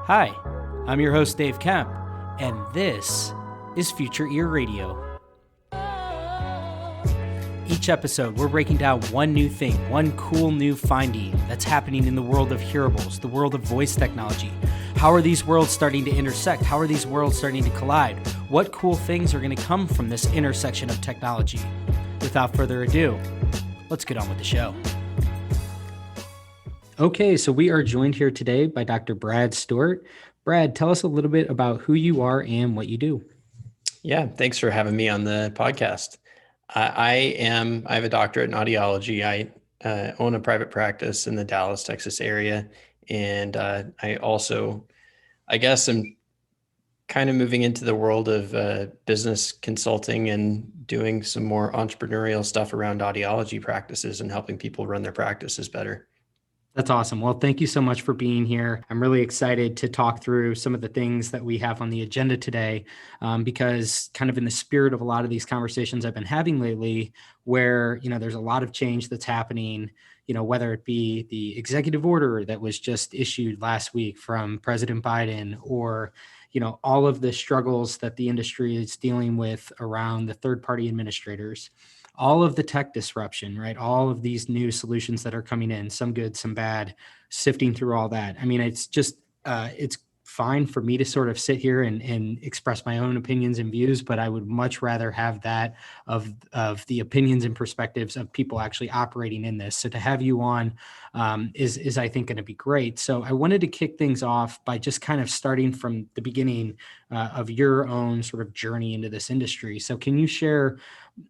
Hi, I'm your host Dave Kemp, and this is Future Ear Radio. Each episode, we're breaking down one new thing, one cool new finding that's happening in the world of hearables, the world of voice technology. How are these worlds starting to intersect? How are these worlds starting to collide? What cool things are going to come from this intersection of technology? Without further ado, let's get on with the show. Okay, so we are joined here today by Dr. Brad Stewart. Brad, tell us a little bit about who you are and what you do. Yeah, thanks for having me on the podcast. I have a doctorate in audiology. I own a private practice in the Dallas, Texas area. And I also, I guess, am kind of moving into the world of business consulting and doing some more entrepreneurial stuff around audiology practices and helping people run their practices better. That's awesome. Well, thank you so much for being here. I'm really excited to talk through some of the things that we have on the agenda today, because kind of in the spirit of a lot of these conversations I've been having lately, where, there's a lot of change that's happening, whether it be the executive order that was just issued last week from President Biden, or, all of the struggles that the industry is dealing with around the third-party administrators. All of the tech disruption, right? All of these new solutions that are coming in, some good, some bad, sifting through all that. I mean, it's just, it's fine for me to sort of sit here and express my own opinions and views, but I would much rather have that of the opinions and perspectives of people actually operating in this. So to have you on is I think going to be great. So I wanted to kick things off by just kind of starting from the beginning of your own sort of journey into this industry. So can you share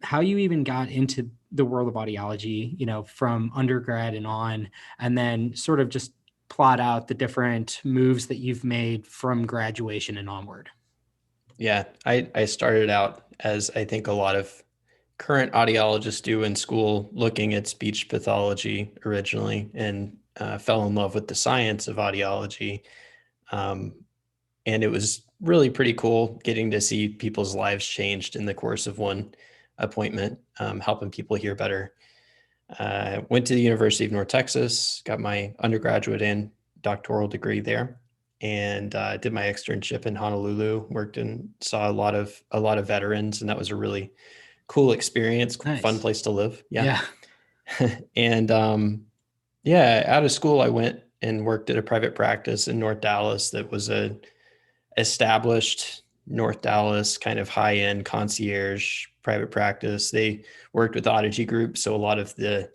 how you even got into the world of audiology, from undergrad and on, and then sort of just plot out the different moves that you've made from graduation and onward? Yeah, I started out, as I think a lot of current audiologists do in school, looking at speech pathology originally, and fell in love with the science of audiology. And it was really pretty cool getting to see people's lives changed in the course of one appointment, helping people hear better. Went to the University of North Texas, got my undergraduate and doctoral degree there, and did my externship in Honolulu. Worked and saw a lot of veterans, and that was a really cool experience. Nice. Fun place to live. Yeah. And out of school, I went and worked at a private practice in North Dallas that was a established North Dallas kind of high-end concierge private practice. They worked with Audiology Group, so a lot of the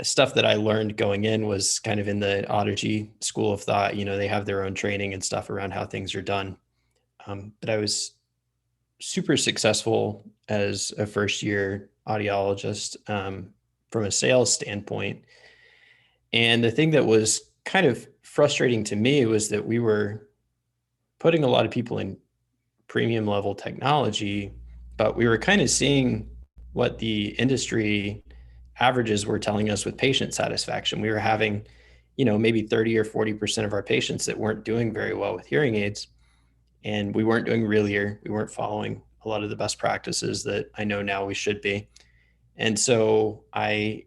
stuff that I learned going in was kind of in the Audiology school of thought. They have their own training and stuff around how things are done. But I was super successful as a first-year audiologist from a sales standpoint. And the thing that was kind of frustrating to me was that we were putting a lot of people in premium level technology, but we were kind of seeing what the industry averages were telling us with patient satisfaction. We were having, maybe 30 or 40% of our patients that weren't doing very well with hearing aids, and we weren't doing we weren't following a lot of the best practices that I know now we should be. And so I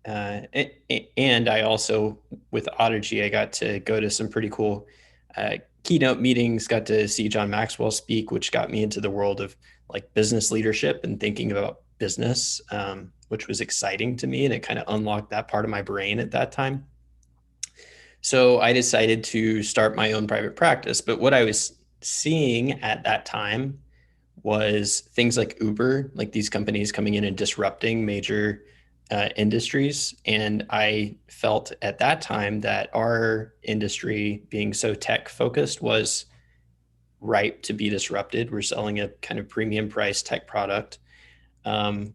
also, with Audiology, I got to go to some pretty cool keynote meetings, got to see John Maxwell speak, which got me into the world of like business leadership and thinking about business, which was exciting to me. And it kind of unlocked that part of my brain at that time. So I decided to start my own private practice. But what I was seeing at that time was things like Uber, like these companies coming in and disrupting major industries. And I felt at that time that our industry, being so tech focused, was ripe to be disrupted. We're selling a kind of premium price tech product. And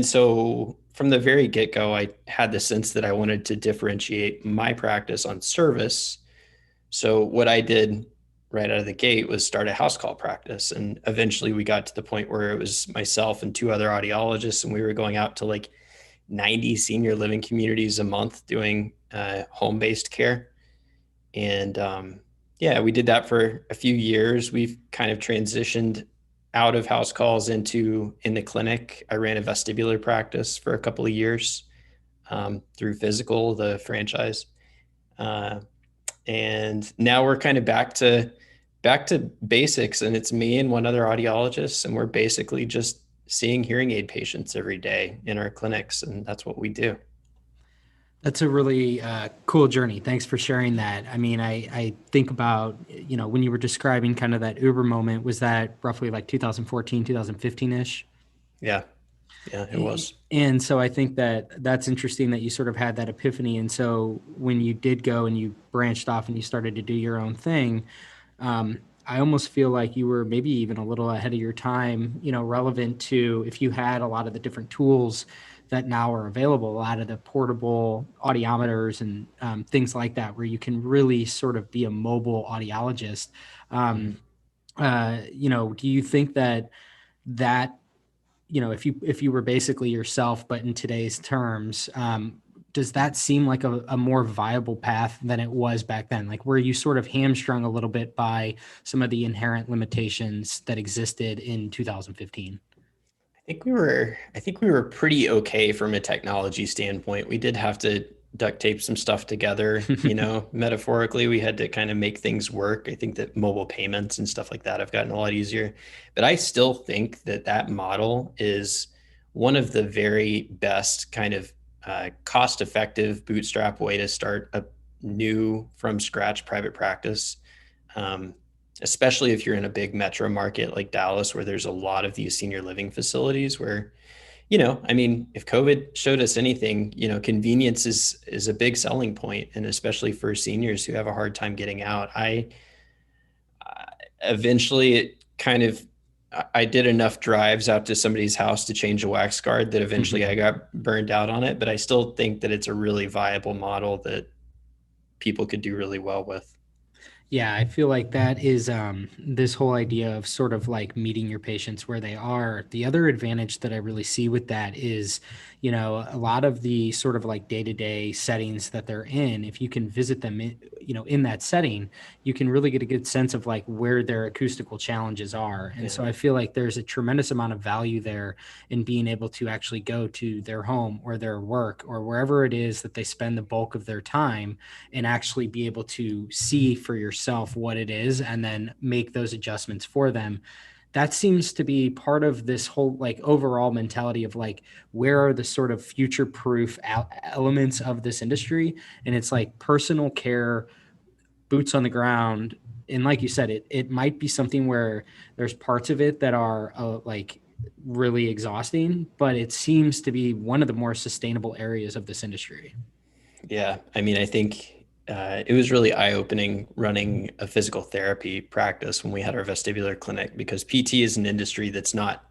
so from the very get-go, I had the sense that I wanted to differentiate my practice on service. So what I did right out of the gate was start a house call practice. And eventually we got to the point where it was myself and two other audiologists, and we were going out to like 90 senior living communities a month doing home-based care. And we did that for a few years. We've kind of transitioned out of house calls in the clinic. I ran a vestibular practice for a couple of years through Physical, the franchise. And now we're kind of back to basics, and it's me and one other audiologist, and we're basically just seeing hearing aid patients every day in our clinics, and that's what we do. That's a really cool journey. Thanks for sharing that. I mean, I think about, when you were describing kind of that Uber moment, was that roughly like 2014, 2015-ish? Yeah, yeah, it was. And so I think that that's interesting that you sort of had that epiphany. And so when you did go and you branched off and you started to do your own thing, I almost feel like you were maybe even a little ahead of your time, relevant to if you had a lot of the different tools that now are available, a lot of the portable audiometers and things like that, where you can really sort of be a mobile audiologist. Mhm. Do you think that if you were basically yourself, but in today's terms, does that seem like a more viable path than it was back then? Like, were you sort of hamstrung a little bit by some of the inherent limitations that existed in 2015? I think we were pretty okay from a technology standpoint. We did have to duct tape some stuff together, metaphorically. We had to kind of make things work. I think that mobile payments and stuff like that have gotten a lot easier. But I still think that that model is one of the very best kind of cost-effective bootstrap way to start a new from scratch private practice. Um, Especially if you're in a big metro market like Dallas, where there's a lot of these senior living facilities where, I mean, if COVID showed us anything, convenience is a big selling point, and especially for seniors who have a hard time getting out. Eventually it kind of I did enough drives out to somebody's house to change a wax guard that eventually I got burned out on it, but I still think that it's a really viable model that people could do really well with. Yeah, I feel like that is this whole idea of sort of like meeting your patients where they are. The other advantage that I really see with that is, a lot of the sort of like day-to-day settings that they're in, if you can visit them in that setting, you can really get a good sense of like where their acoustical challenges are. And Yeah. so I feel like there's a tremendous amount of value there in being able to actually go to their home or their work or wherever it is that they spend the bulk of their time and actually be able to see for yourself what it is and then make those adjustments for them. That seems to be part of this whole like overall mentality of like where are the sort of future proof elements of this industry, and it's like personal care, boots on the ground. And like you said, it might be something where there's parts of it that are like really exhausting, but it seems to be one of the more sustainable areas of this industry. Yeah, I mean, I think it was really eye-opening running a physical therapy practice when we had our vestibular clinic, because PT is an industry that's not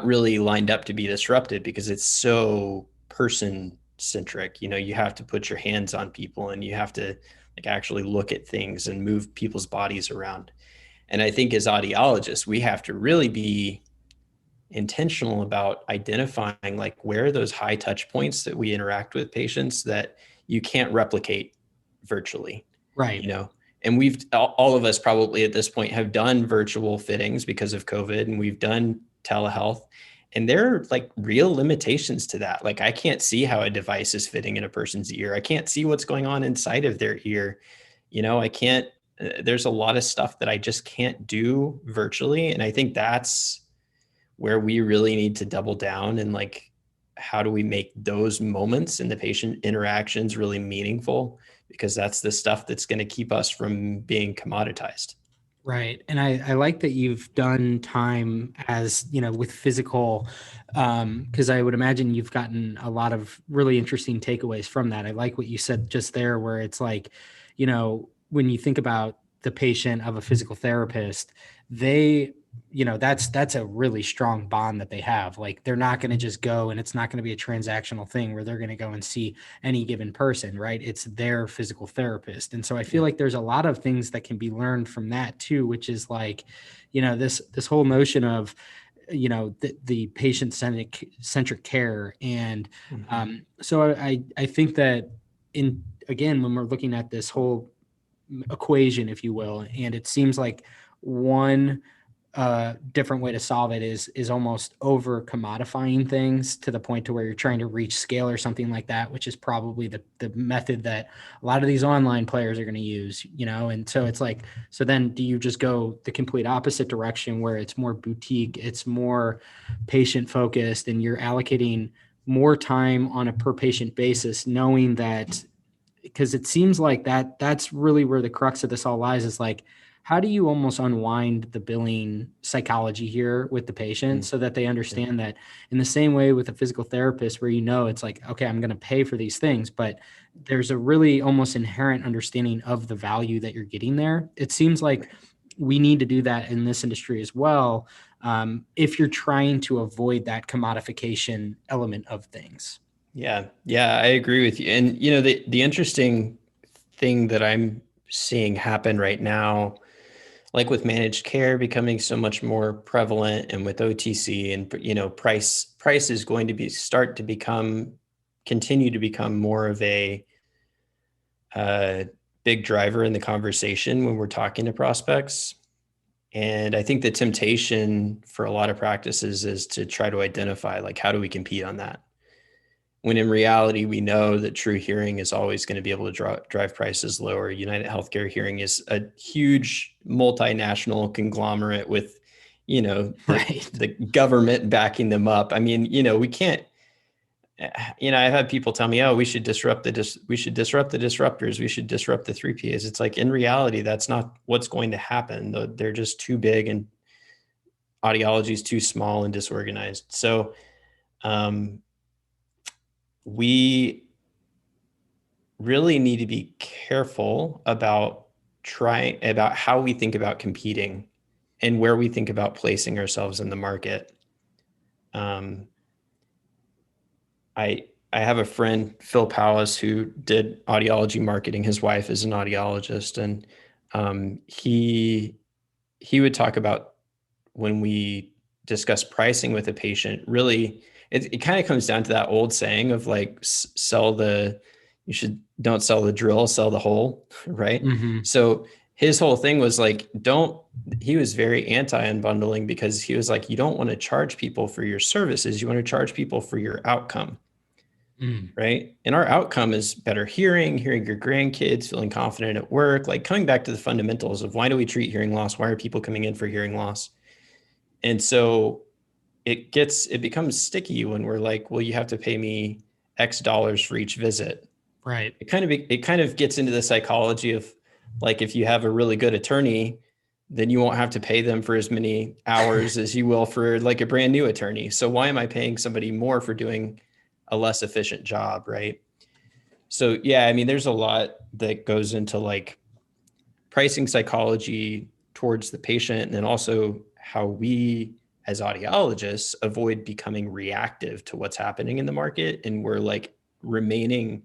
really lined up to be disrupted because it's so person centric. You have to put your hands on people, and you have to like actually look at things and move people's bodies around. And I think as audiologists, we have to really be intentional about identifying like where are those high touch points that we interact with patients that you can't replicate virtually, Right. you know and we've all of us probably at this point have done virtual fittings because of COVID, and we've done telehealth, and there are like real limitations to that. Like, I can't see how a device is fitting in a person's ear. I can't see what's going on inside of their ear. I can't There's a lot of stuff that I just can't do virtually, and I think that's where we really need to double down, and like how do we make those moments in the patient interactions really meaningful, because that's the stuff that's going to keep us from being commoditized. Right. And I like that you've done time as, with physical, because I would imagine you've gotten a lot of really interesting takeaways from that. I like what you said just there, where it's like, when you think about the patient of a physical therapist, they, that's a really strong bond that they have. Like they're not going to just go, and it's not going to be a transactional thing where they're going to go and see any given person, right? It's their physical therapist. And so I feel Yeah. like there's a lot of things that can be learned from that too, which is like, this whole notion of, the patient centric care. And Mhm. so I think that in, again, when we're looking at this whole equation, if you will, and it seems like one different way to solve it is almost over commodifying things to the point to where you're trying to reach scale or something like that, which is probably the method that a lot of these online players are going to use, and so it's like, so then do you just go the complete opposite direction where it's more boutique, it's more patient focused, and you're allocating more time on a per patient basis, knowing that, because it seems like that's really where the crux of this all lies, is like, how do you almost unwind the billing psychology here with the patient so that they understand that, in the same way with a physical therapist, where, it's like, okay, I'm going to pay for these things, but there's a really almost inherent understanding of the value that you're getting there. It seems like we need to do that in this industry as well, if you're trying to avoid that commodification element of things. Yeah, I agree with you. And the interesting thing that I'm seeing happen right now, like with managed care becoming so much more prevalent, and with OTC, and price is going to continue to become more of a big driver in the conversation when we're talking to prospects. And I think the temptation for a lot of practices is to try to identify, like, how do we compete on that? When in reality, we know that True Hearing is always going to be able to drive prices lower. United Healthcare Hearing is a huge multinational conglomerate with, the government backing them up. I mean, we can't, I've had people tell me, oh, we should disrupt the disruptors. We should disrupt the 3PAs. It's like, in reality, that's not what's going to happen. They're just too big, and audiology is too small and disorganized. So, we really need to be careful about how we think about competing and where we think about placing ourselves in the market. I have a friend, Phil Powis, who did audiology marketing. His wife is an audiologist, and he would talk about, when we discuss pricing with a patient, really, it kind of comes down to that old saying of, like, don't sell the drill, sell the hole, right? Mm-hmm. So his whole thing was like, he was very anti-unbundling, because he was like, you don't want to charge people for your services. You want to charge people for your outcome. Right. And our outcome is better hearing your grandkids, feeling confident at work, like coming back to the fundamentals of, why do we treat hearing loss? Why are people coming in for hearing loss? And so it becomes sticky when we're like, well, you have to pay me X dollars for each visit. Right. It kind of gets into the psychology of, like, if you have a really good attorney, then you won't have to pay them for as many hours as you will for, like, a brand new attorney. So why am I paying somebody more for doing a less efficient job? Right. So, yeah, I mean, there's a lot that goes into, like, pricing psychology towards the patient, and then also how we as audiologists avoid becoming reactive to what's happening in the market. And we're, like, remaining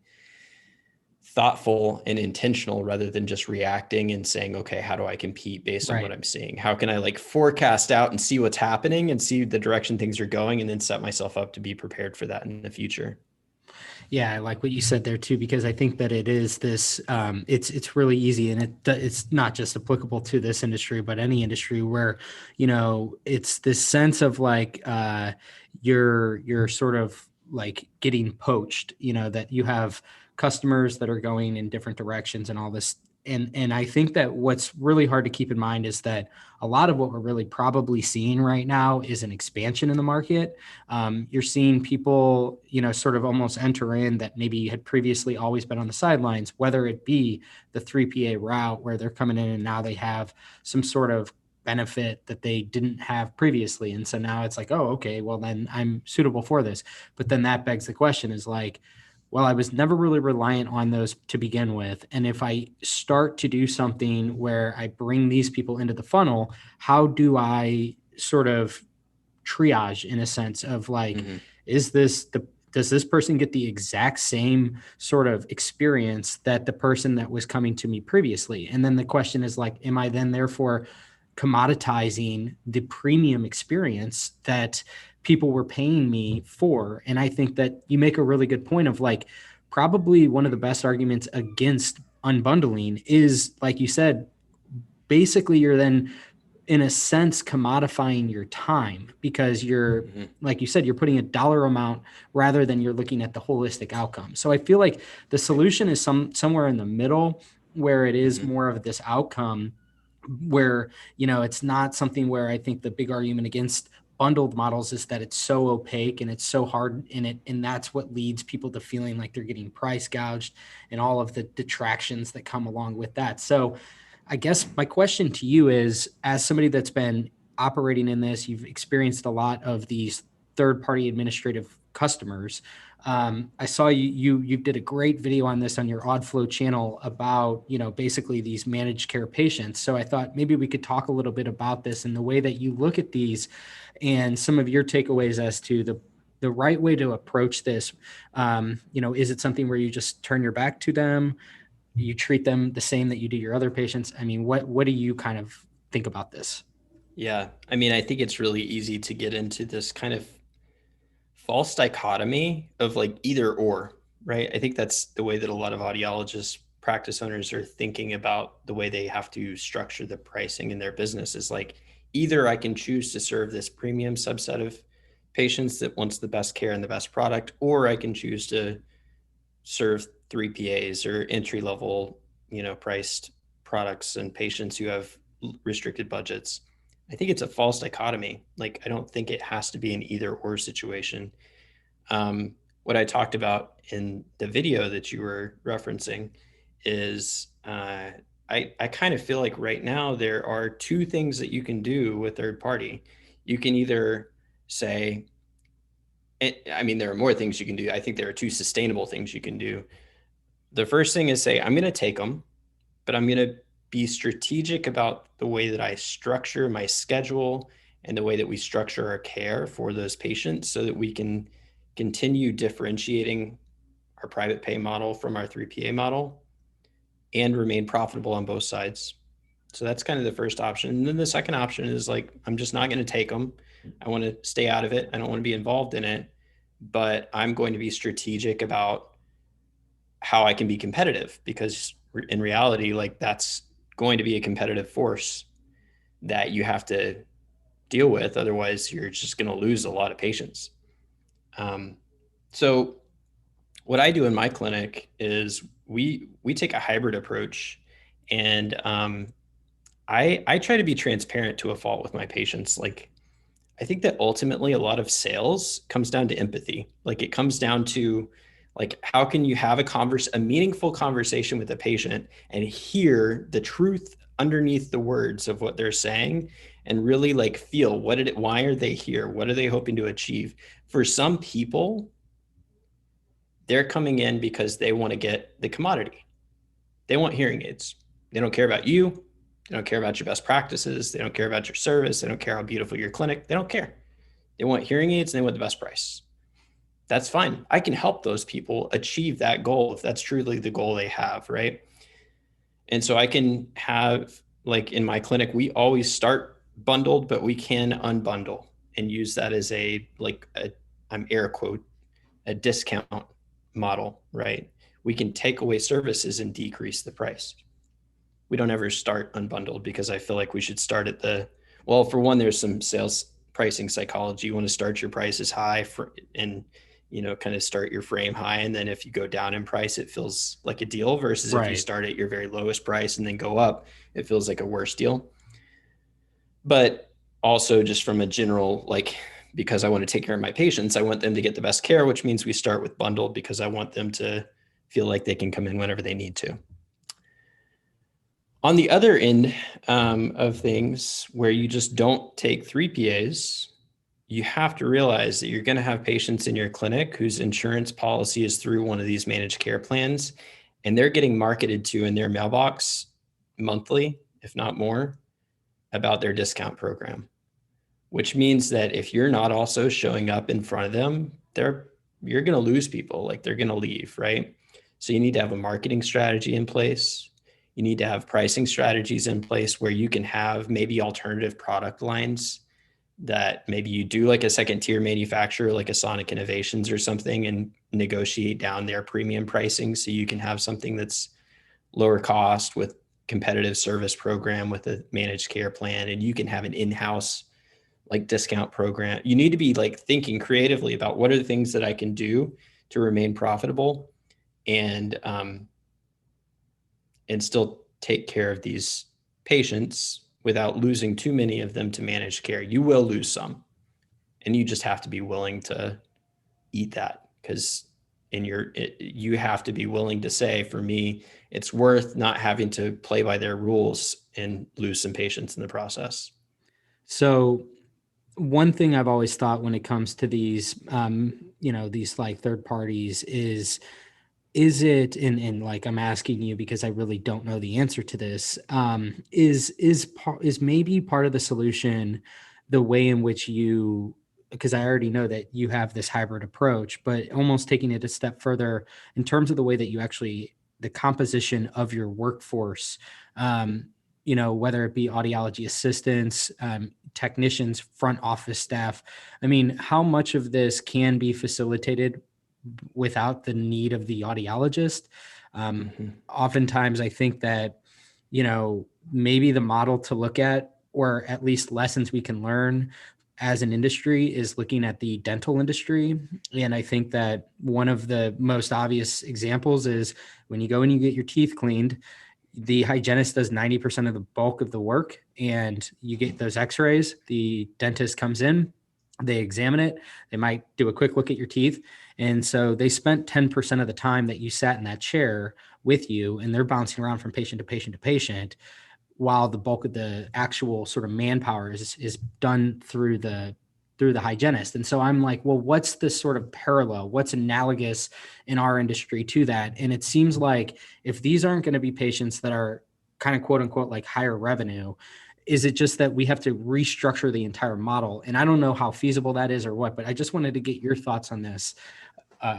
thoughtful and intentional, rather than just reacting and saying, okay, how do I compete based on what I'm seeing? How can I, like, forecast out and see what's happening and see the direction things are going, and then set myself up to be prepared for that in the future? Yeah, I like what you said there too, because I think that it is this, it's really easy, and it's not just applicable to this industry, but any industry where, it's this sense of, like, you're sort of, like, getting poached, that you have customers that are going in different directions and all this. And I think that what's really hard to keep in mind is that a lot of what we're really probably seeing right now is an expansion in the market. You're seeing people, sort of almost enter in that maybe had previously always been on the sidelines, whether it be the 3PA route, where they're coming in and now they have some sort of benefit that they didn't have previously. And so now it's like, oh, okay, well, then I'm suitable for this. But then that begs the question, is like, well, I was never really reliant on those to begin with. And if I start to do something where I bring these people into the funnel, how do I sort of triage, in a sense of, like, does this person get the exact same sort of experience that the person that was coming to me previously? And then the question is, like, am I then therefore commoditizing the premium experience that people were paying me for? And I think that you make a really good point of, like, probably one of the best arguments against unbundling is, like you said, basically you're then in a sense, commodifying your time because you're, Mm-hmm. like you said, you're putting a dollar amount rather than you're looking at the holistic outcome. So I feel like the solution is somewhere in the middle where it is Mm-hmm. more of this outcome where, it's not something where I think the big argument against bundled models is that it's so opaque and it's so hard in it. And that's what leads people to feeling like they're getting price gouged and all of the detractions that come along with that. So I guess my question to you is, as somebody that's been operating in this, you've experienced a lot of these third-party administrative customers. I saw you did a great video on this on your AuDflow channel about, basically these managed care patients. So I thought maybe we could talk a little bit about this and the way that you look at these and some of your takeaways as to the right way to approach this. Is it something where you just turn your back to them? You treat them the same that you do your other patients? I mean, what do you kind of think about this? Yeah. I mean, I think it's really easy to get into this kind of false dichotomy of like either or, right? I think that's the way that a lot of audiologists, practice owners are thinking about the way they have to structure the pricing in their business is like either I can choose to serve this premium subset of patients that wants the best care and the best product, or I can choose to serve 3PAs or entry level, priced products and patients who have restricted budgets. I think it's a false dichotomy. Like, I don't think it has to be an either or situation. What I talked about in the video that you were referencing is I kind of feel like right now there are two things that you can do with third party. You can either say, I mean, there are more things you can do. I think there are two sustainable things you can do. The first thing is say, I'm going to take them, but I'm going to be strategic about the way that I structure my schedule and the way that we structure our care for those patients so that we can continue differentiating our private pay model from our 3PA model and remain profitable on both sides. So that's kind of the first option. And then the second option is like, I'm just not going to take them. I want to stay out of it. I don't want to be involved in it, but I'm going to be strategic about how I can be competitive because in reality, like that's going to be a competitive force that you have to deal with. Otherwise, you're just going to lose a lot of patients. So what I do in my clinic is we take a hybrid approach, and I try to be transparent to a fault with my patients. Like I think that ultimately a lot of sales comes down to empathy. Like it comes down to like how can you have a meaningful conversation with a patient and hear the truth underneath the words of what they're saying and really like feel why are they here? What are they hoping to achieve? For some people, they're coming in because they want to get the commodity. They want hearing aids. They don't care about you. They don't care about your best practices. They don't care about your service. They don't care how beautiful your clinic. They don't care. They want hearing aids and they want the best price. That's fine. I can help those people achieve that goal if that's truly the goal they have, right? And so I can have, like in my clinic, we always start bundled, but we can unbundle and use that as I'm air quote, a discount model, right? We can take away services and decrease the price. We don't ever start unbundled because I feel like we should start at well, for one, there's some sales pricing psychology. You want to start your prices high and kind of start your frame high. And then if you go down in price, it feels like a deal versus if you Right. start at your very lowest price and then go up, it feels like a worse deal. But also just from a general, like, because I want to take care of my patients, I want them to get the best care, which means we start with bundled because I want them to feel like they can come in whenever they need to. On the other end of things where you just don't take 3PAs, you have to realize that you're going to have patients in your clinic whose insurance policy is through one of these managed care plans, and they're getting marketed to in their mailbox monthly, if not more, about their discount program, which means that if you're not also showing up in front of them, you're going to lose people, like they're going to leave, right? So you need to have a marketing strategy in place. You need to have pricing strategies in place where you can have maybe alternative product lines that maybe you do like a second tier manufacturer, like a Sonic Innovations or something, and negotiate down their premium pricing so you can have something that's lower cost with competitive service program with a managed care plan, and you can have an in-house like discount program. You need to be like thinking creatively about what are the things that I can do to remain profitable and still take care of these patients without losing too many of them to managed care. You will lose some, and you just have to be willing to eat that, because you have to be willing to say, for me, it's worth not having to play by their rules and lose some patients in the process. So one thing I've always thought when it comes to these, these like third parties is it, and like I'm asking you because I really don't know the answer to this, is maybe part of the solution the way in which you, because I already know that you have this hybrid approach, but almost taking it a step further in terms of the way that you actually, the composition of your workforce, whether it be audiology assistants, technicians, front office staff. I mean, how much of this can be facilitated without the need of the audiologist? Oftentimes I think that, maybe the model to look at, or at least lessons we can learn as an industry, is looking at the dental industry. And I think that one of the most obvious examples is when you go and you get your teeth cleaned, the hygienist does 90% of the bulk of the work, and you get those x-rays. The dentist comes in, they examine it, they might do a quick look at your teeth. And so they spent 10% of the time that you sat in that chair with you, and they're bouncing around from patient to patient to patient, while the bulk of the actual sort of manpower is done through the hygienist. And so I'm like, well, what's this sort of parallel? What's analogous in our industry to that? And it seems like if these aren't going to be patients that are kind of quote unquote like higher revenue, is it just that we have to restructure the entire model? And I don't know how feasible that is or what, but I just wanted to get your thoughts on this,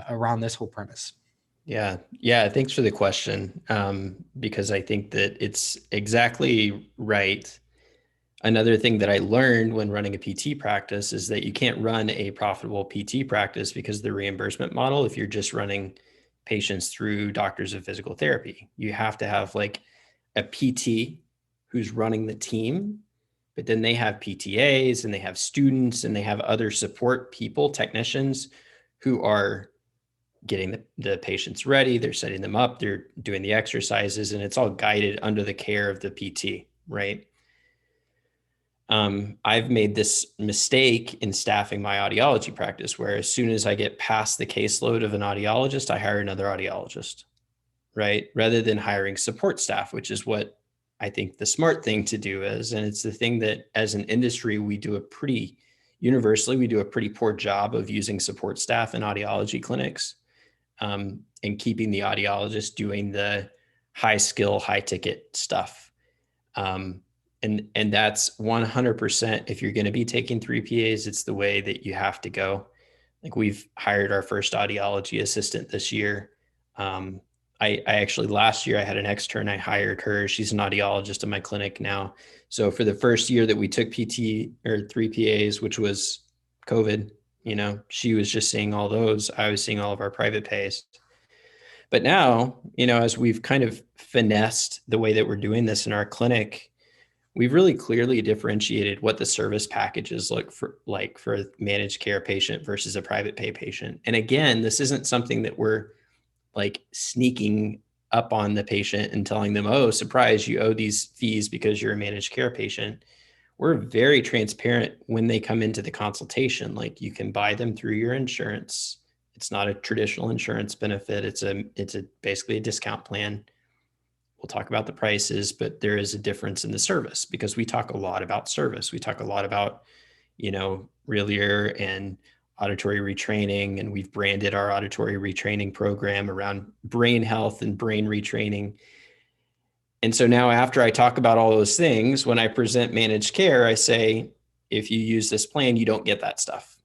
around this whole premise. Yeah. Yeah. Thanks for the question. Because I think that it's exactly right. Another thing that I learned when running a PT practice is that you can't run a profitable PT practice because of the reimbursement model if you're just running patients through doctors of physical therapy. You have to have like a PT who's running the team, but then they have PTAs and they have students and they have other support people, technicians, who are getting the patients ready. They're setting them up, they're doing the exercises, and it's all guided under the care of the PT, right? I've made this mistake in staffing my audiology practice, where as soon as I get past the caseload of an audiologist, I hire another audiologist, right? Rather than hiring support staff, which is what I think the smart thing to do is. And it's the thing that as an industry, we do universally, we do a pretty poor job of using support staff in audiology clinics, and keeping the audiologist doing the high skill, high ticket stuff. And that's 100%. If you're going to be taking 3 PAs, it's the way that you have to go. Like, we've hired our first audiology assistant this year. I actually, last year I had an extern, I hired her. She's an audiologist in my clinic now. So for the first year that we took PT or 3 PAs, which was COVID, she was just seeing all those. I was seeing all of our private pays. But now, as we've kind of finessed the way that we're doing this in our clinic, we've really clearly differentiated what the service packages look for, like for a managed care patient versus a private pay patient. And again, this isn't something that we're like sneaking up on the patient and telling them, oh, surprise, you owe these fees because you're a managed care patient. We're very transparent when they come into the consultation. Like, you can buy them through your insurance. It's not a traditional insurance benefit. It's basically a discount plan. We'll talk about the prices, but there is a difference in the service, because we talk a lot about service. We talk a lot about, real ear and auditory retraining, and we've branded our auditory retraining program around brain health and brain retraining. And so now, after I talk about all those things, when I present managed care, I say, if you use this plan, you don't get that stuff,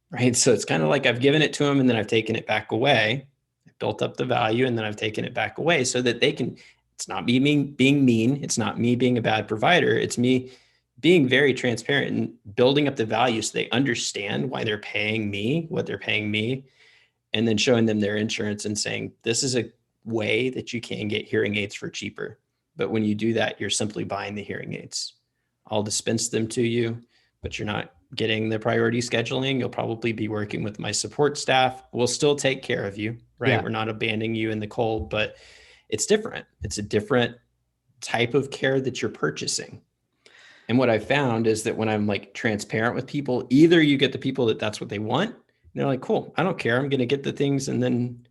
right? So it's kind of like I've given it to them and then I've taken it back away. I've built up the value and then I've taken it back away so that they can, it's not me being mean. It's not me being a bad provider. It's me being very transparent and building up the value so they understand why they're paying me, what they're paying me, and then showing them their insurance and saying, this is a way that you can get hearing aids for cheaper. But when you do that, you're simply buying the hearing aids. I'll dispense them to you, but you're not getting the priority scheduling. You'll probably be working with my support staff. We'll still take care of you, right? Yeah. We're not abandoning you in the cold, but it's different. It's a different type of care that you're purchasing. And what I found is that when I'm like transparent with people, either you get the people that that's what they want, and they're like, cool, I don't care. I'm going to get the things and then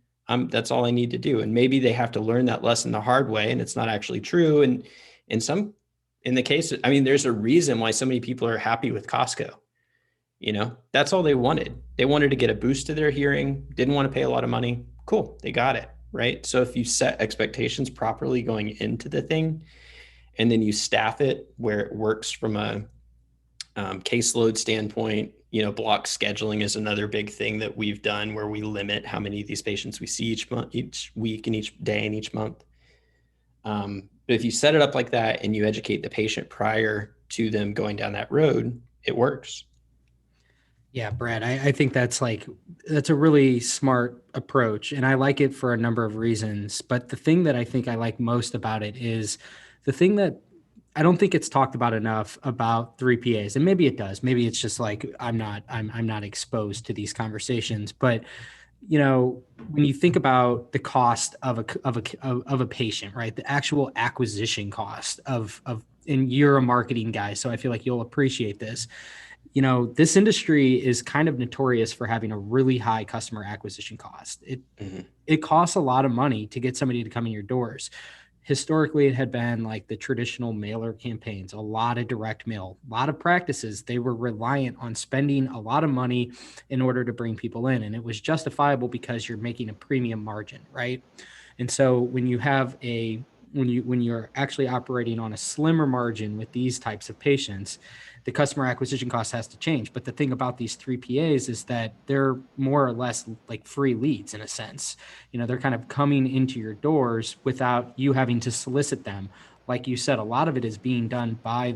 that's all I need to do. And maybe they have to learn that lesson the hard way and it's not actually true. And in the case, I mean, there's a reason why so many people are happy with Costco. That's all they wanted. They wanted to get a boost to their hearing, didn't want to pay a lot of money. Cool. They got it. Right. So if you set expectations properly going into the thing, and then you staff it where it works from a caseload standpoint. Block scheduling is another big thing that we've done where we limit how many of these patients we see each month, each week, and each day and each month. But if you set it up like that and you educate the patient prior to them going down that road, it works. Yeah, Brad, I think that's a really smart approach. And I like it for a number of reasons. But the thing that I think I like most about it is the thing that I don't think it's talked about enough about 3PAs. And maybe it does. Maybe it's just like I'm not exposed to these conversations. But when you think about the cost of a patient, right? The actual acquisition cost and you're a marketing guy, so I feel like you'll appreciate this. This industry is kind of notorious for having a really high customer acquisition cost. It costs a lot of money to get somebody to come in your doors. Historically, it had been like the traditional mailer campaigns, a lot of direct mail, a lot of practices. They were reliant on spending a lot of money in order to bring people in. And it was justifiable because you're making a premium margin, right? And so when you're actually operating on a slimmer margin with these types of patients, the customer acquisition cost has to change. But the thing about these 3PAs is that they're more or less like free leads in a sense. They're kind of coming into your doors without you having to solicit them. Like you said, a lot of it is being done by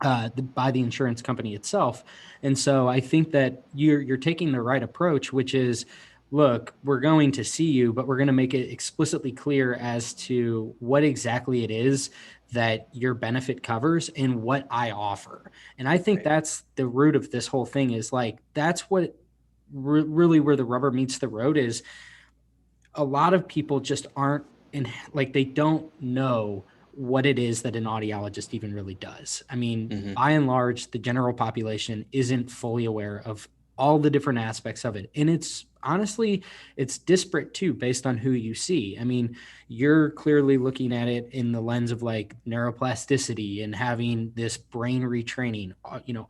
by the insurance company itself. And so I think that you're taking the right approach, which is, look, we're going to see you, but we're going to make it explicitly clear as to what exactly it is that your benefit covers and what I offer. And I think that's the root of this whole thing is like, that's what really where the rubber meets the road is. A lot of people just aren't they don't know what it is that an audiologist even really does. I mean, by and large, the general population isn't fully aware of all the different aspects of it. And it's honestly, it's disparate too, based on who you see. I mean, you're clearly looking at it in the lens of like neuroplasticity and having this brain retraining,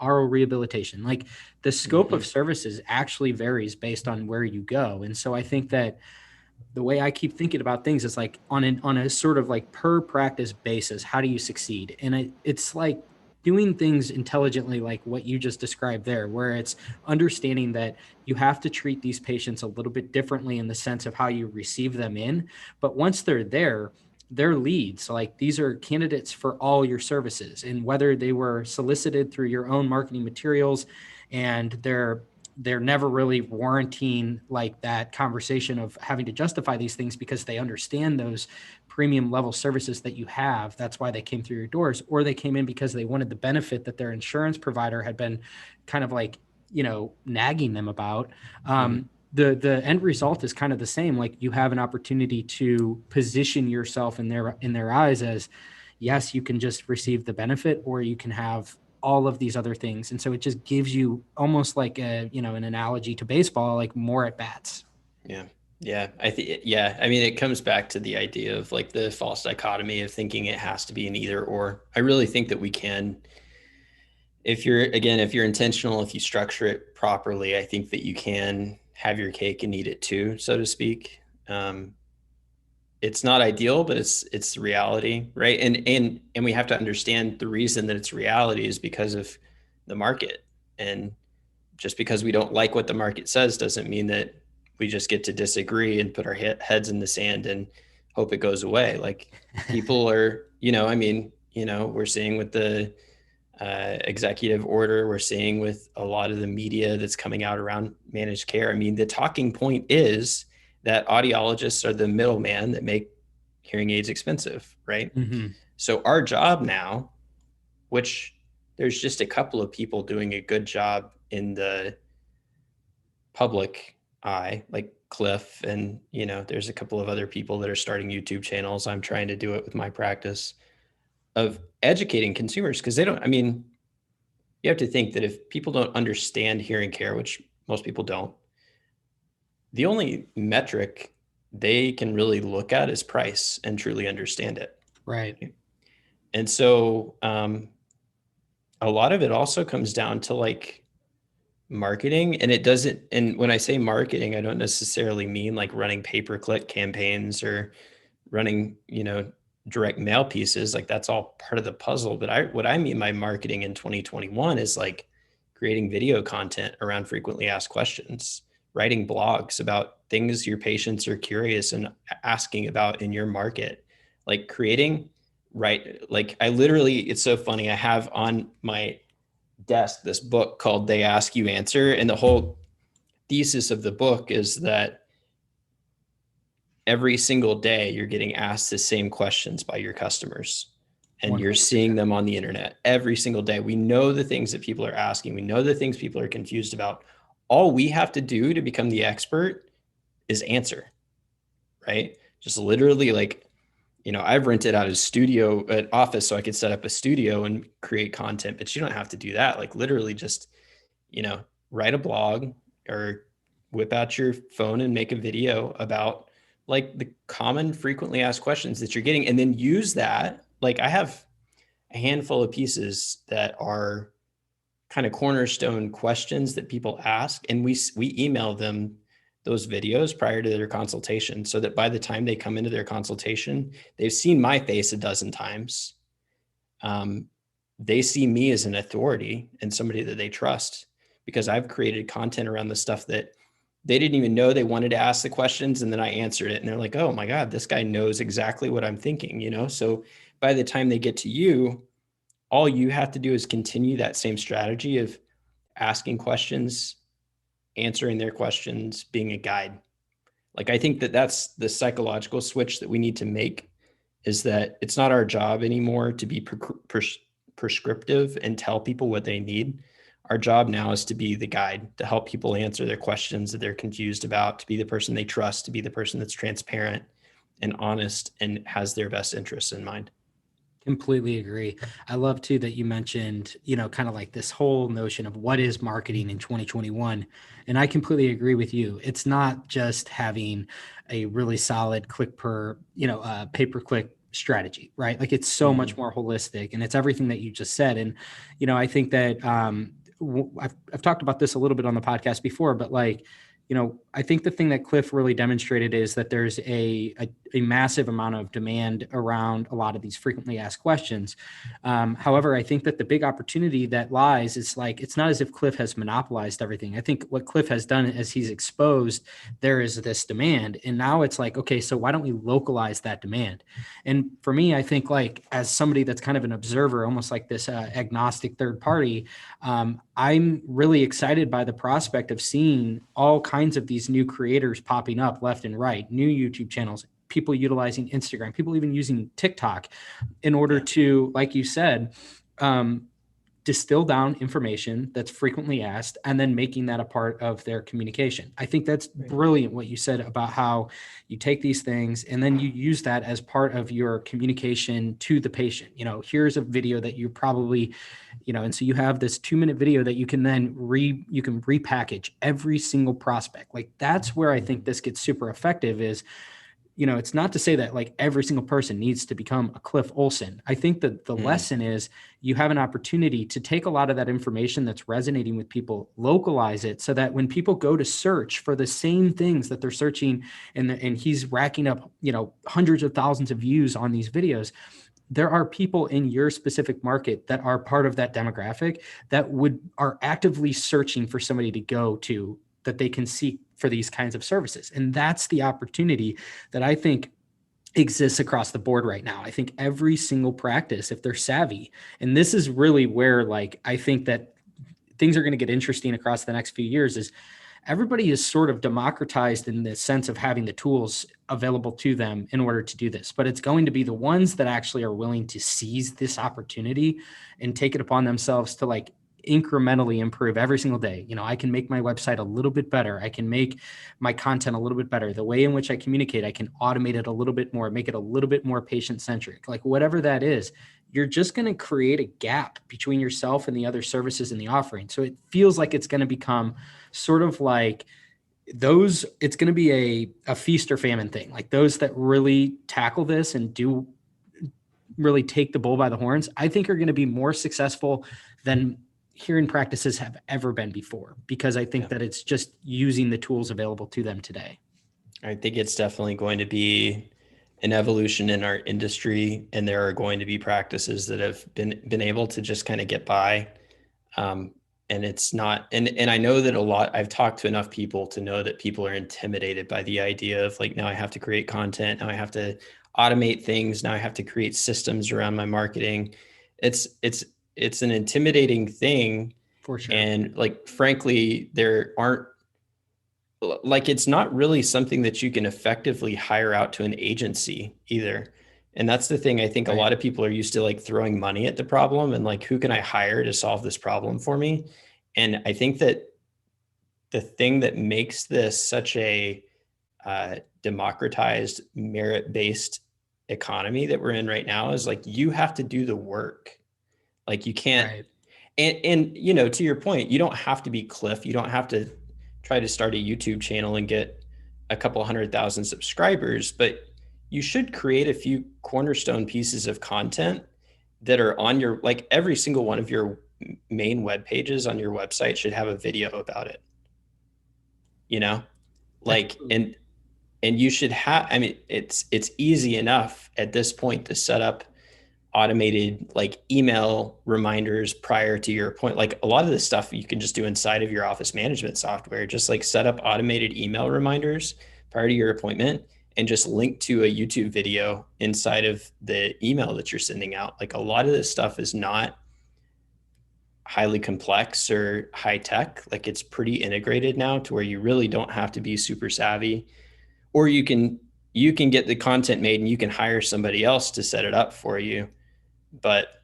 oral rehabilitation. Like the scope of services actually varies based on where you go. And so I think that the way I keep thinking about things is like on a sort of like per practice basis, how do you succeed? And it's like doing things intelligently, like what you just described there, where it's understanding that you have to treat these patients a little bit differently in the sense of how you receive them in. But once they're there, they're leads. Like these are candidates for all your services, and whether they were solicited through your own marketing materials and they're never really warranting like that conversation of having to justify these things because they understand those premium level services that you have. That's why they came through your doors, or they came in because they wanted the benefit that their insurance provider had been kind of like, nagging them about. The end result is kind of the same. Like you have an opportunity to position yourself in their eyes as, yes, you can just receive the benefit, or you can have all of these other things. And so it just gives you almost like an analogy to baseball, like more at bats. Yeah. Yeah. I mean, it comes back to the idea of like the false dichotomy of thinking it has to be an either or. I really think that we can, if you're intentional, if you structure it properly, I think that you can have your cake and eat it too, so to speak. It's not ideal, but it's reality, right? And we have to understand the reason that it's reality is because of the market. And just because we don't like what the market says doesn't mean that we just get to disagree and put our heads in the sand and hope it goes away. Like people are, we're seeing with the executive order, we're seeing with a lot of the media that's coming out around managed care. I mean, the talking point is that audiologists are the middleman that make hearing aids expensive, right? Mm-hmm. So our job now, which there's just a couple of people doing a good job in the public eye, like Cliff, and there's a couple of other people that are starting YouTube channels. I'm trying to do it with my practice of educating consumers, because they don't, I mean, you have to think that if people don't understand hearing care, which most people don't, the only metric they can really look at is price and truly understand it. Right. And so a lot of it also comes down to like marketing, and it doesn't, and when I say marketing, I don't necessarily mean like running pay-per-click campaigns or running, direct mail pieces. Like that's all part of the puzzle. But what I mean by marketing in 2021 is like creating video content around frequently asked questions, writing blogs about things your patients are curious and asking about in your market, like creating, right? Like I literally, it's so funny. I have on my desk this book called They Ask You Answer. And the whole thesis of the book is that every single day you're getting asked the same questions by your customers, and you're 100%. seeing them on the internet every single day. We know the things that people are asking. We know the things people are confused about. All we have to do to become the expert is answer, right? Just literally like, I've rented out an office so I could set up a studio and create content, but you don't have to do that. Like literally just, write a blog or whip out your phone and make a video about like the common frequently asked questions that you're getting, and then use that. Like I have a handful of pieces that are kind of cornerstone questions that people ask, and we email them those videos prior to their consultation, so that by the time they come into their consultation, they've seen my face a dozen times. They see me as an authority and somebody that they trust, because I've created content around the stuff that they didn't even know they wanted to ask the questions. And then I answered it and they're like, oh my God, this guy knows exactly what I'm thinking, So by the time they get to you, all you have to do is continue that same strategy of asking questions, answering their questions, being a guide. Like, I think that that's the psychological switch that we need to make, is that it's not our job anymore to be prescriptive and tell people what they need. Our job now is to be the guide, to help people answer their questions that they're confused about, to be the person they trust, to be the person that's transparent and honest and has their best interests in mind. Completely agree. I love too that you mentioned, kind of like this whole notion of what is marketing in 2021. And I completely agree with you. It's not just having a really solid pay-per-click strategy, right? Like it's so much more holistic, and it's everything that you just said. And, I think that I've talked about this a little bit on the podcast before, but like, I think the thing that Cliff really demonstrated is that there's a massive amount of demand around a lot of these frequently asked questions. However, I think that the big opportunity that lies is like, it's not as if Cliff has monopolized everything. I think what Cliff has done is he's exposed there is this demand. And now it's like, okay, so why don't we localize that demand? And for me, I think like as somebody that's kind of an observer, almost like this agnostic third party, I'm really excited by the prospect of seeing all kinds of these new creators popping up left and right, new YouTube channels, people utilizing Instagram, people even using TikTok in order to, like you said, distill down information that's frequently asked and then making that a part of their communication. I think that's brilliant what you said about how you take these things and then you use that as part of your communication to the patient. Here's a video that you probably, and so you have this 2-minute video that you can then repackage every single prospect. Like that's where I think this gets super effective is, it's not to say that like every single person needs to become a Cliff Olson. I think that the lesson is you have an opportunity to take a lot of that information that's resonating with people, localize it so that when people go to search for the same things that they're searching and he's racking up, hundreds of thousands of views on these videos, there are people in your specific market that are part of that demographic that are actively searching for somebody to go to that they can seek for these kinds of services. And that's the opportunity that I think exists across the board right now. I think every single practice, if they're savvy, and this is really where like I think that things are going to get interesting across the next few years, is everybody is sort of democratized in the sense of having the tools available to them in order to do this. But it's going to be the ones that actually are willing to seize this opportunity and take it upon themselves to like incrementally improve every single day. I can make my website a little bit better. I can make my content a little bit better. The way in which I communicate, I can automate it a little bit more, make it a little bit more patient centric, like whatever that is. You're just going to create a gap between yourself and the other services in the offering. So it feels like it's going to become sort of like it's going to be a feast or famine thing. Like those that really tackle this and do really take the bull by the horns, I think are going to be more successful than hearing practices have ever been before, because I think that it's just using the tools available to them today. I think it's definitely going to be an evolution in our industry, and there are going to be practices that have been able to just kind of get by. And it's not, and I know that I've talked to enough people to know that people are intimidated by the idea of like, now I have to create content. Now I have to automate things. Now I have to create systems around my marketing. It's an intimidating thing. For sure. And like, frankly, it's not really something that you can effectively hire out to an agency either. And that's the thing. I think Right. A lot of people are used to like throwing money at the problem and like, who can I hire to solve this problem for me? And I think that the thing that makes this such a democratized, merit-based economy that we're in right now is like, you have to do the work. Like you can't, Right. and to your point, you don't have to be Cliff. You don't have to try to start a YouTube channel and get a couple 100,000 subscribers, but you should create a few cornerstone pieces of content that are on your, like every single one of your main web pages on your website should have a video about it, like, and you should have, I mean, it's easy enough at this point to set up automated like email reminders prior to your appointment. Like a lot of this stuff you can just do inside of your office management software, just like set up automated email reminders prior to your appointment and just link to a YouTube video inside of the email that you're sending out. Like a lot of this stuff is not highly complex or high tech. Like it's pretty integrated now to where you really don't have to be super savvy, or you can get the content made and you can hire somebody else to set it up for you. But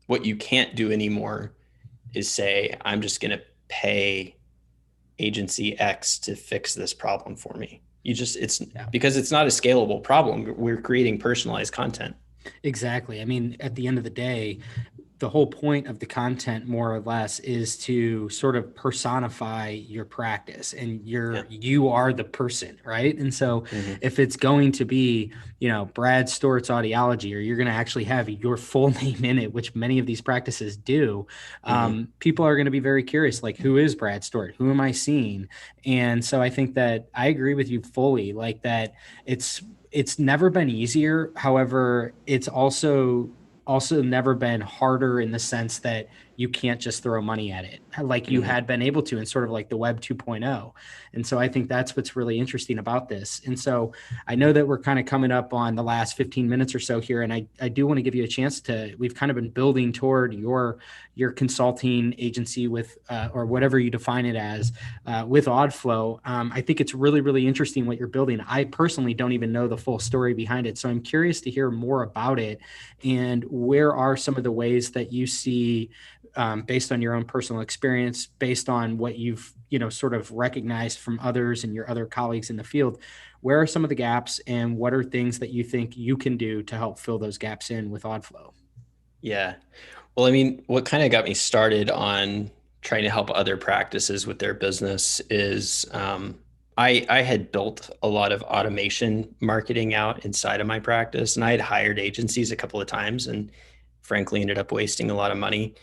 what you can't do anymore is say, I'm just going to pay agency X to fix this problem for me. Because it's not a scalable problem. We're creating personalized content. Exactly. I mean, at the end of the day, the whole point of the content more or less is to sort of personify your practice, and you are the person, right? And so if it's going to be, Brad Stewart's audiology, or you're going to actually have your full name in it, which many of these practices do, people are going to be very curious, like, who is Brad Stewart? Who am I seeing? And so I think that I agree with you fully, like that it's never been easier. However, it's also never been harder in the sense that you can't just throw money at it like you had been able to in sort of like the web 2.0. And so I think that's what's really interesting about this. And so I know that we're kind of coming up on the last 15 minutes or so here. And I do want to give you a chance we've kind of been building toward your consulting agency with, or whatever you define it as, with AuDflow. I think it's really, really interesting what you're building. I personally don't even know the full story behind it. So I'm curious to hear more about it, and where are some of the ways that you see, based on your own personal experience, based on what you've, sort of recognized from others and your other colleagues in the field, where are some of the gaps, and what are things that you think you can do to help fill those gaps in with AuDflow? Yeah. Well, I mean, what kind of got me started on trying to help other practices with their business is I had built a lot of automation marketing out inside of my practice, and I had hired agencies a couple of times and frankly ended up wasting a lot of money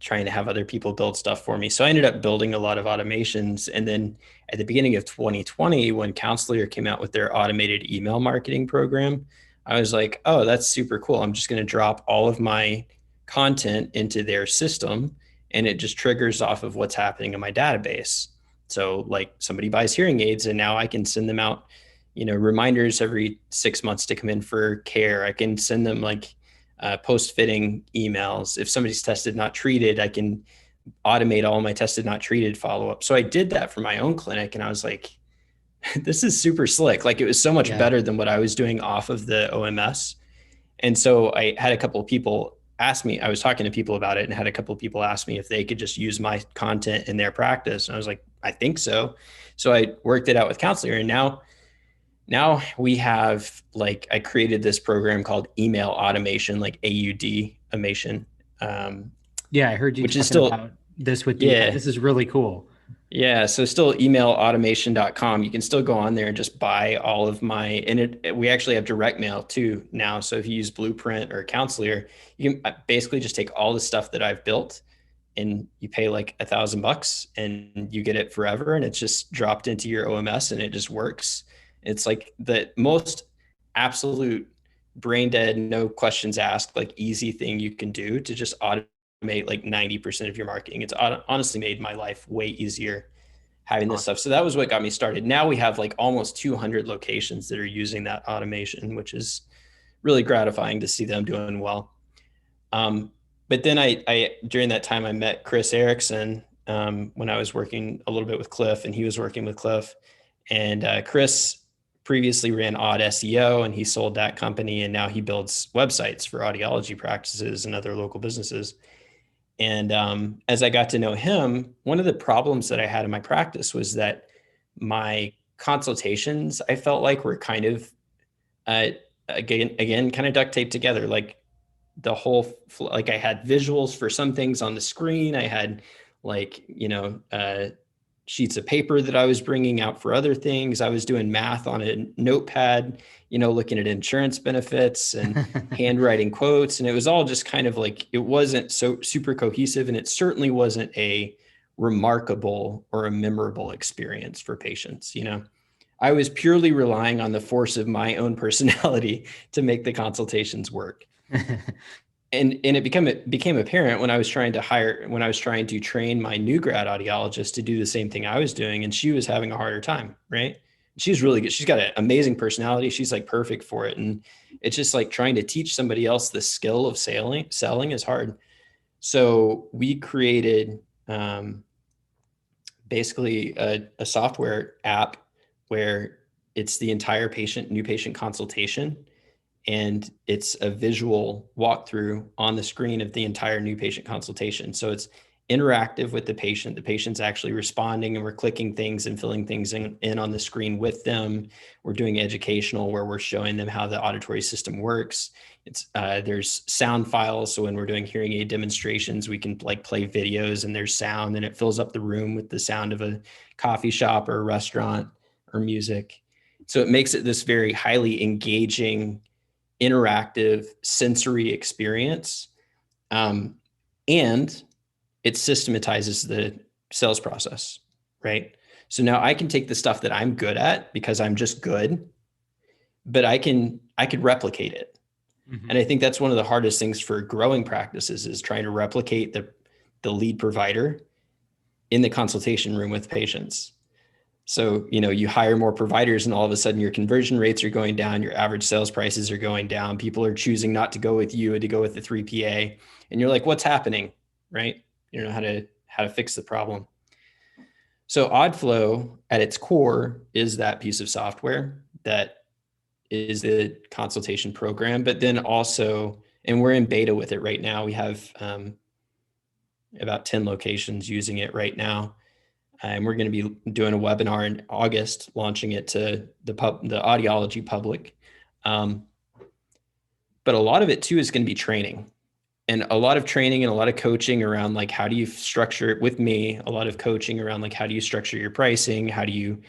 trying to have other people build stuff for me. So I ended up building a lot of automations. And then at the beginning of 2020, when Counselor came out with their automated email marketing program, I was like, oh, that's super cool. I'm just going to drop all of my content into their system, and it just triggers off of what's happening in my database. So like somebody buys hearing aids, and now I can send them out, reminders every 6 months to come in for care. I can send them like post-fitting emails. If somebody's tested, not treated, I can automate all my tested not treated follow-up. So I did that for my own clinic, and I was like, this is super slick. Like, it was so much Yeah. better than what I was doing off of the OMS. And so I had a couple of people ask me, I was talking to people about it, and had a couple of people ask me if they could just use my content in their practice. And I was like, I think so. So I worked it out with counselor, and now we have, like, I created this program called email automation, like AuD automation, Yeah, I heard you which is talking still, about this with the, yeah, this is really cool. yeah. So still emailautomation.com. You can still go on there and just buy all of my, and we actually have direct mail too now. So if you use Blueprint or Counselor, you can basically just take all the stuff that I've built, and you pay like $1,000 and you get it forever. And it's just dropped into your OMS, and it just works. It's like the most absolute brain dead, no questions asked, like easy thing you can do to just automate like 90% of your marketing. It's honestly made my life way easier having this stuff. Awesome. So that was what got me started. Now we have like almost 200 locations that are using that automation, which is really gratifying to see them doing well. But then I during that time I met Chris Erickson, when I was working a little bit with Cliff, and he was working with Cliff. And Chris previously ran Aud SEO, and he sold that company, and now he builds websites for audiology practices and other local businesses. And as I got to know him, one of the problems that I had in my practice was that my consultations, I felt like, were kind of uh, again kind of duct taped together. Like, the whole, like, I had visuals for some things on the screen. I had, like, sheets of paper that I was bringing out for other things. I was doing math on a notepad, looking at insurance benefits and handwriting quotes. And it was all just kind of like, it wasn't so super cohesive. And it certainly wasn't a remarkable or a memorable experience for patients. I was purely relying on the force of my own personality to make the consultations work. And it became apparent when I was trying to train my new grad audiologist to do the same thing I was doing, and she was having a harder time, right? She's really good. She's got an amazing personality. She's like perfect for it. And it's just like trying to teach somebody else the skill of selling is hard. So we created basically a software app where it's the entire new patient consultation, and it's a visual walkthrough on the screen of the entire new patient consultation. So it's interactive with the patient. The patient's actually responding, and we're clicking things and filling things in on the screen with them. We're doing educational, where we're showing them how the auditory system works. There's sound files. So when we're doing hearing aid demonstrations, we can like play videos, and there's sound, and it fills up the room with the sound of a coffee shop or a restaurant or music. So it makes it this very highly engaging, interactive sensory experience. And it systematizes the sales process, right? So now I can take the stuff that I'm good at because I'm just good, but I could replicate it. Mm-hmm. And I think that's one of the hardest things for growing practices, is trying to replicate the lead provider in the consultation room with patients. So, you hire more providers, and all of a sudden your conversion rates are going down, your average sales prices are going down. People are choosing not to go with you and to go with the 3PA. And you're like, what's happening? Right? You don't know how to fix the problem. So AuDflow at its core is that piece of software that is the consultation program, but then also, and we're in beta with it right now. We have about 10 locations using it right now. And we're going to be doing a webinar in August, launching it to the audiology public. But a lot of it too is going to be training, and a lot of training and a lot of coaching around, like, how do you structure it with me? A lot of coaching around, like, how do you structure your pricing? How do you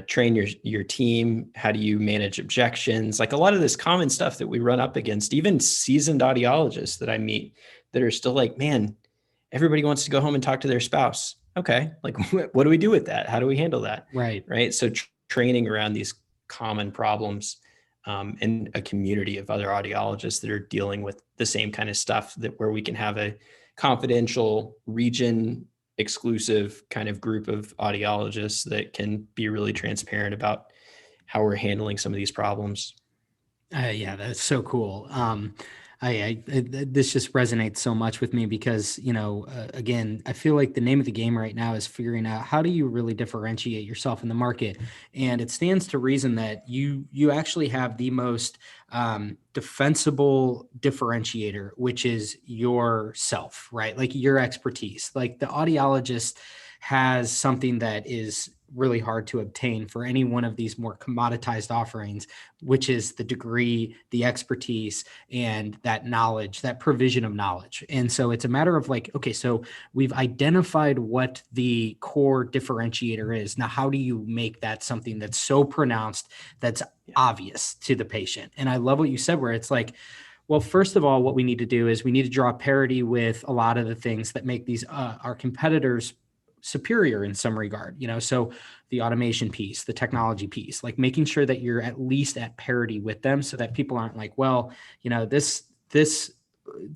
train your team? How do you manage objections? Like, a lot of this common stuff that we run up against, even seasoned audiologists that I meet that are still like, man, everybody wants to go home and talk to their spouse. Okay. Like, what do we do with that? How do we handle that? Right. Right. So training around these common problems, and a community of other audiologists that are dealing with the same kind of stuff, where we can have a confidential, region exclusive kind of group of audiologists that can be really transparent about how we're handling some of these problems. Yeah, that's so cool. This just resonates so much with me because, again, I feel like the name of the game right now is figuring out how do you really differentiate yourself in the market. And it stands to reason that you actually have the most defensible differentiator, which is yourself, right? Like your expertise. Like the audiologist has something that is really hard to obtain for any one of these more commoditized offerings, which is the degree, the expertise, and that knowledge, that provision of knowledge. And so it's a matter of like, okay, so we've identified what the core differentiator is. Now, how do you make that something that's so pronounced, that's obvious to the patient? And I love what you said, where it's like, well, first of all, what we need to do is we need to draw parity with a lot of the things that make these our competitors superior in some regard, so the automation piece, the technology piece, like making sure that you're at least at parity with them so that people aren't like, well, this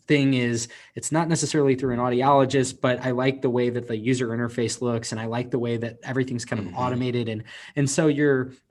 thing is, it's not necessarily through an audiologist, but I like the way that the user interface looks, and I like the way that everything's kind of automated. And so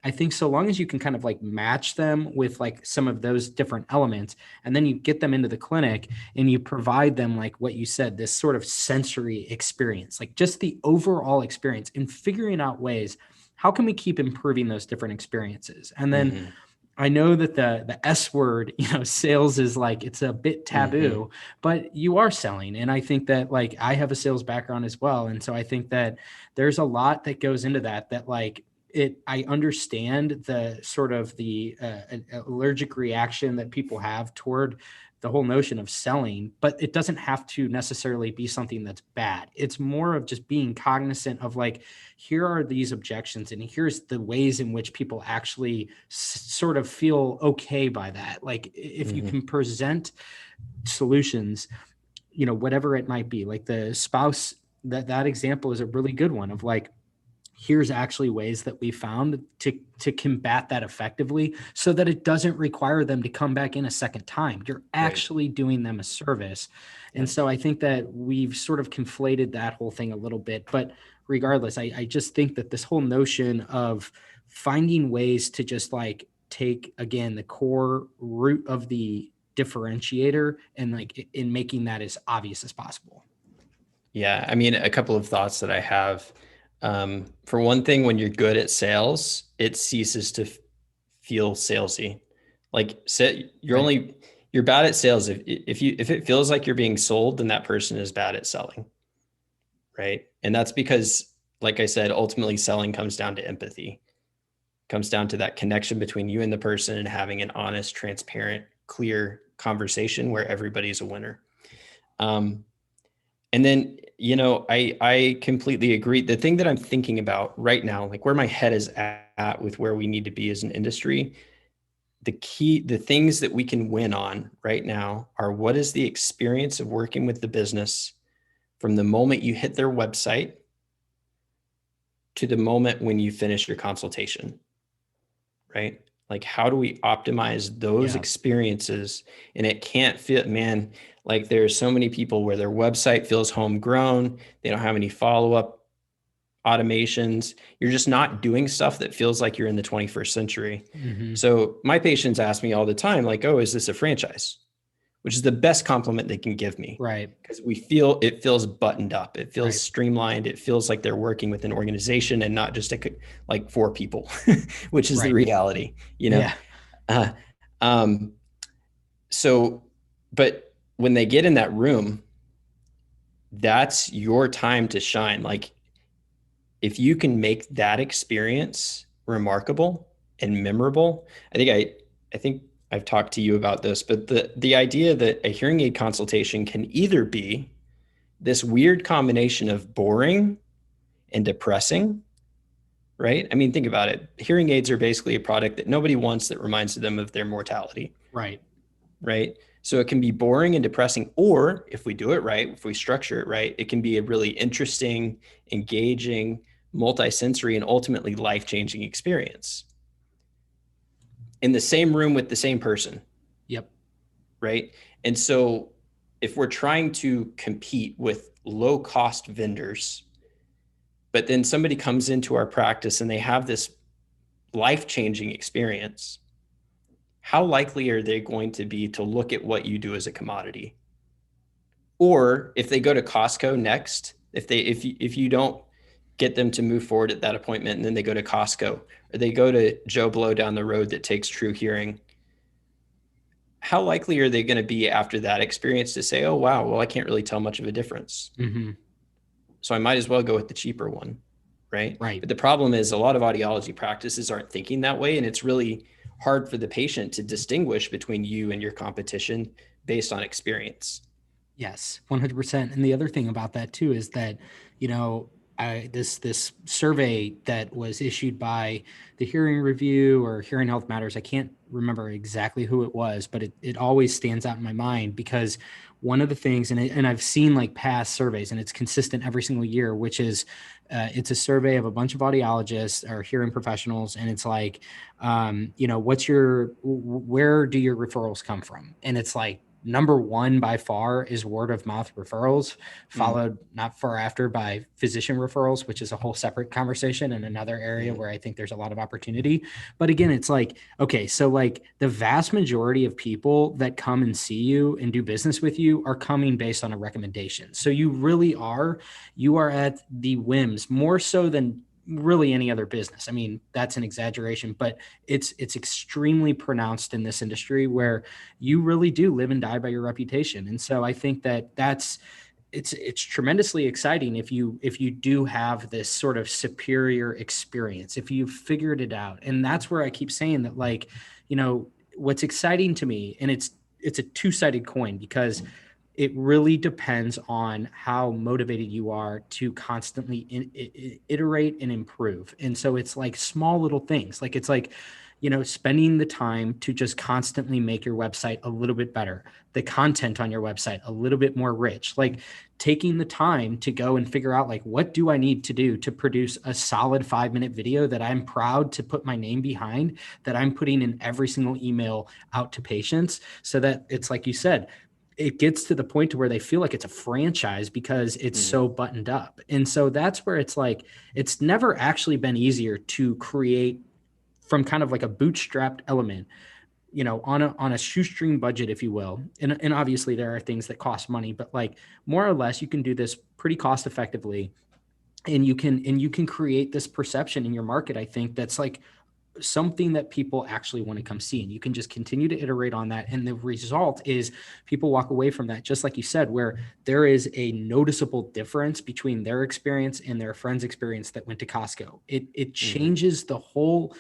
I think so long as you can kind of like match them with like some of those different elements, and then you get them into the clinic and you provide them, like what you said, this sort of sensory experience, like just the overall experience, and figuring out ways, how can we keep improving those different experiences? And then I know that the S word, sales is like, it's a bit taboo, but you are selling. And I think that like, I have a sales background as well. And so I think that there's a lot that goes into that like I understand the sort of the allergic reaction that people have toward the whole notion of selling, but it doesn't have to necessarily be something that's bad. It's more of just being cognizant of like, here are these objections, and here's the ways in which people actually sort of feel okay by that. Like if you can present solutions, whatever it might be, like the spouse, that example is a really good one of like, here's actually ways that we found to combat that effectively so that it doesn't require them to come back in a second time. You're actually doing them a service. And so I think that we've sort of conflated that whole thing a little bit, but regardless, I just think that this whole notion of finding ways to just like take, again, the core root of the differentiator and like in making that as obvious as possible. Yeah. I mean, a couple of thoughts that I have. For one thing, when you're good at sales, it ceases to feel salesy. Like you're bad at sales. If it feels like you're being sold, then that person is bad at selling. Right. And that's because, like I said, ultimately selling comes down to empathy, comes down to that connection between you and the person and having an honest, transparent, clear conversation where everybody's a winner. And then, I completely agree. The thing that I'm thinking about right now, like where my head is at with where we need to be as an industry, the things that we can win on right now are, what is the experience of working with the business from the moment you hit their website to the moment when you finish your consultation, right? Like, how do we optimize those experiences? And it can't fit, man. Like there's so many people where their website feels homegrown. They don't have any follow-up automations. You're just not doing stuff that feels like you're in the 21st century. So my patients ask me all the time, like, oh, is this a franchise? Which is the best compliment they can give me. Right. Because it feels buttoned up. It feels streamlined. It feels like they're working with an organization and not just like 4 people, which is the reality, but when they get in that room, that's your time to shine. Like if you can make that experience remarkable and memorable, I think I've talked to you about this, but the idea that a hearing aid consultation can either be this weird combination of boring and depressing, right? I mean, think about it. Hearing aids are basically a product that nobody wants that reminds them of their mortality. Right. Right. So it can be boring and depressing, or if we do it right, if we structure it right, it can be a really interesting, engaging, multi-sensory, and ultimately life-changing experience in the same room with the same person. Yep. Right. And so if we're trying to compete with low-cost vendors, but then somebody comes into our practice and they have this life-changing experience, how likely are they going to be to look at what you do as a commodity? Or if they go to Costco next, if you don't get them to move forward at that appointment, and then they go to Costco, or they go to Joe Blow down the road that takes True Hearing, how likely are they going to be after that experience to say, oh, wow, well, I can't really tell much of a difference. Mm-hmm. So I might as well go with the cheaper one, right? Right. But the problem is a lot of audiology practices aren't thinking that way. And it's really hard for the patient to distinguish between you and your competition based on experience. Yes, 100%. And the other thing about that too is that, you know, this survey that was issued by the Hearing Review or Hearing Health Matters, I can't remember exactly who it was, but it always stands out in my mind because one of the things, and I've seen like past surveys, and it's consistent every single year, which is it's a survey of a bunch of audiologists or hearing professionals, and it's like, you know, where do your referrals come from? And it's like, number one by far is word of mouth referrals, followed not far after by physician referrals, which is a whole separate conversation and another area where I think there's a lot of opportunity. But again, it's like, okay, so like the vast majority of people that come and see you and do business with you are coming based on a recommendation. So you are at the whims more so than really any other business. I mean, that's an exaggeration, but it's extremely pronounced in this industry where you really do live and die by your reputation. And so I think that it's tremendously exciting if you do have this sort of superior experience, if you've figured it out. And that's where I keep saying that, like, you know, what's exciting to me, and it's a two-sided coin, because it really depends on how motivated you are to constantly iterate and improve. And so it's like small little things. Like it's like, you know, spending the time to just constantly make your website a little bit better, the content on your website a little bit more rich, like taking the time to go and figure out, like, what do I need to do to produce a solid 5-minute video that I'm proud to put my name behind, that I'm putting in every single email out to patients, so that it's like you said, it gets to the point to where they feel like it's a franchise because it's so buttoned up. And so that's where it's like, it's never actually been easier to create from kind of like a bootstrapped element, you know, on a shoestring budget, if you will. And obviously there are things that cost money, but like more or less you can do this pretty cost effectively. And you can create this perception in your market, I think, that's like something that people actually want to come see, and you can just continue to iterate on that, and the result is people walk away from that, just like you said, where there is a noticeable difference between their experience and their friend's experience that went to Costco. It changes the whole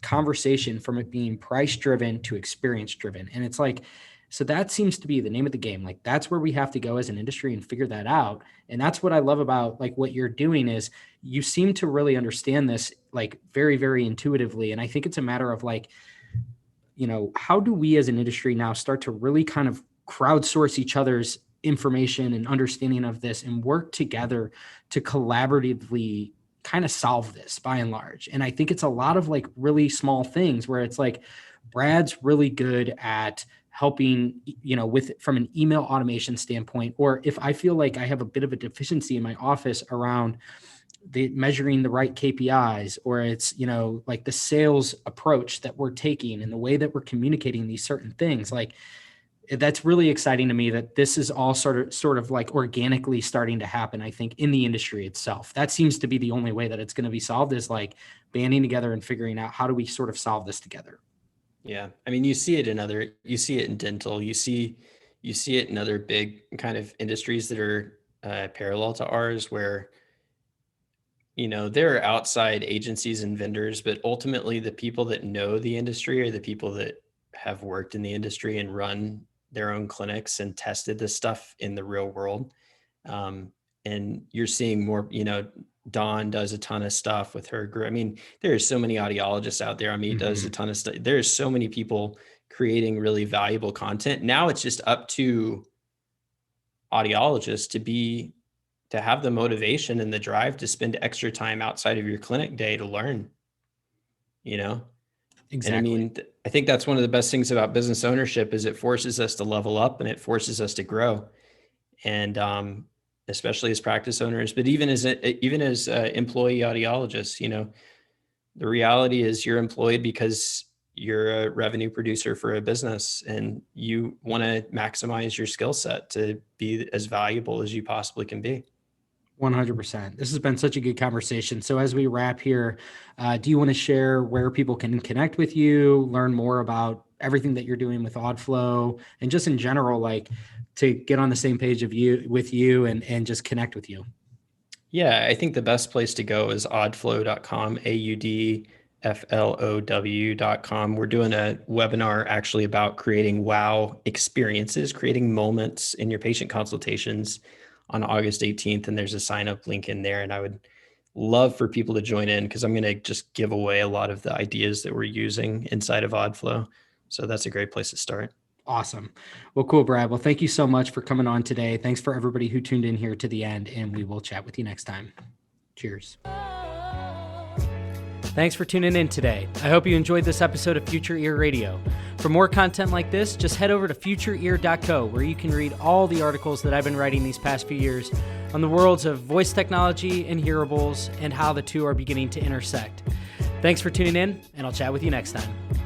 conversation from it being price driven to experience driven. And it's like, so that seems to be the name of the game. Like that's where we have to go as an industry and figure that out. And that's what I love about like what you're doing is you seem to really understand this like very, very intuitively. And I think it's a matter of like, you know, how do we as an industry now start to really kind of crowdsource each other's information and understanding of this and work together to collaboratively kind of solve this by and large. And I think it's a lot of like really small things where it's like Brad's really good at helping, you know, with from an email automation standpoint, or if I feel like I have a bit of a deficiency in my office around the measuring the right KPIs, or it's, you know, like the sales approach that we're taking and the way that we're communicating these certain things, like that's really exciting to me that this is all sort of like organically starting to happen, I think, in the industry itself. That seems to be the only way that it's going to be solved, is like banding together and figuring out how do we sort of solve this together. Yeah. I mean, you see it in dental, you see it in other big kind of industries that are parallel to ours, where, you know, there are outside agencies and vendors, but ultimately the people that know the industry are the people that have worked in the industry and run their own clinics and tested this stuff in the real world. And you're seeing more, you know, Dawn does a ton of stuff with her group. I mean, there are so many audiologists out there. Amit does a ton of stuff. There's so many people creating really valuable content. Now it's just up to audiologists to have the motivation and the drive to spend extra time outside of your clinic day to learn, you know? And I Exactly. mean, I think that's one of the best things about business ownership is it forces us to level up and it forces us to grow. And especially as practice owners, but even as employee audiologists, you know, the reality is you're employed because you're a revenue producer for a business and you want to maximize your skill set to be as valuable as you possibly can be. 100%. This has been such a good conversation. So as we wrap here, do you want to share where people can connect with you, learn more about everything that you're doing with AuDflow, and just in general, like to get on the same page with you and just connect with you? Yeah, I think the best place to go is audflow.com, AuDflow.com. We're doing a webinar actually about creating wow experiences, creating moments in your patient consultations on August 18th. And there's a sign up link in there. And I would love for people to join in because I'm going to just give away a lot of the ideas that we're using inside of AuDflow. So that's a great place to start. Awesome. Well, cool, Brad. Well, thank you so much for coming on today. Thanks for everybody who tuned in here to the end, and we will chat with you next time. Cheers. Thanks for tuning in today. I hope you enjoyed this episode of Future Ear Radio. For more content like this, just head over to futureear.co, where you can read all the articles that I've been writing these past few years on the worlds of voice technology and hearables and how the two are beginning to intersect. Thanks for tuning in, and I'll chat with you next time.